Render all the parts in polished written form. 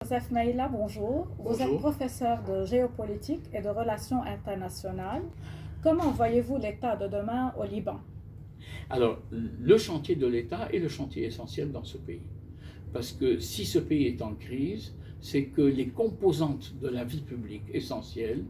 Joseph Maïla, bonjour. Vous êtes professeur de géopolitique et de relations internationales. Comment voyez-vous l'État de demain au Liban? Alors, le chantier de l'État est le chantier essentiel dans ce pays. Parce que si ce pays est en crise, c'est que les composantes de la vie publique essentielles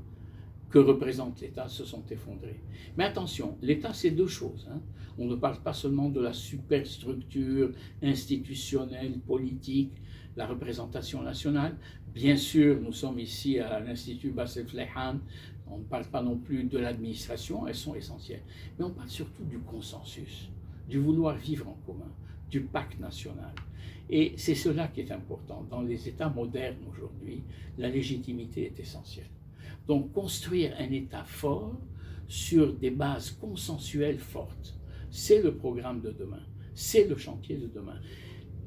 que représente l'État se sont effondrées. Mais attention, l'État c'est deux choses. On ne parle pas seulement de la superstructure institutionnelle, politique, la représentation nationale. Bien sûr, nous sommes ici à l'Institut Bassel Fleihan, on ne parle pas non plus de l'administration, elles sont essentielles. Mais on parle surtout du consensus, du vouloir vivre en commun, du pacte national. Et c'est cela qui est important. Dans les États modernes aujourd'hui, la légitimité est essentielle. Donc construire un État fort sur des bases consensuelles fortes, c'est le programme de demain, c'est le chantier de demain.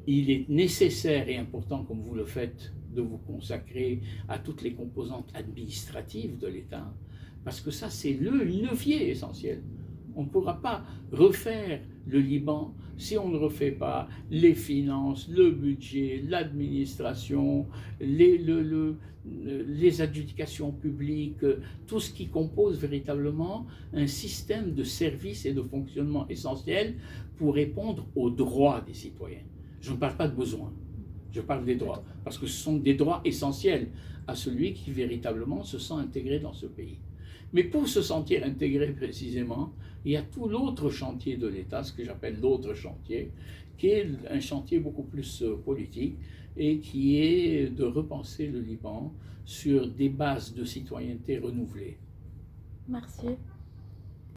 Il est nécessaire et important, comme vous le faites, de vous consacrer à toutes les composantes administratives de l'État, parce que ça, c'est le levier essentiel. On ne pourra pas refaire le Liban si on ne refait pas les finances, le budget, l'administration, les adjudications publiques, tout ce qui compose véritablement un système de services et de fonctionnement essentiel pour répondre aux droits des citoyens. Je ne parle pas de besoins, je parle des droits, parce que ce sont des droits essentiels à celui qui véritablement se sent intégré dans ce pays. Mais pour se sentir intégré précisément, il y a tout l'autre chantier de l'État, ce que j'appelle l'autre chantier, qui est un chantier beaucoup plus politique et qui est de repenser le Liban sur des bases de citoyenneté renouvelées. Merci.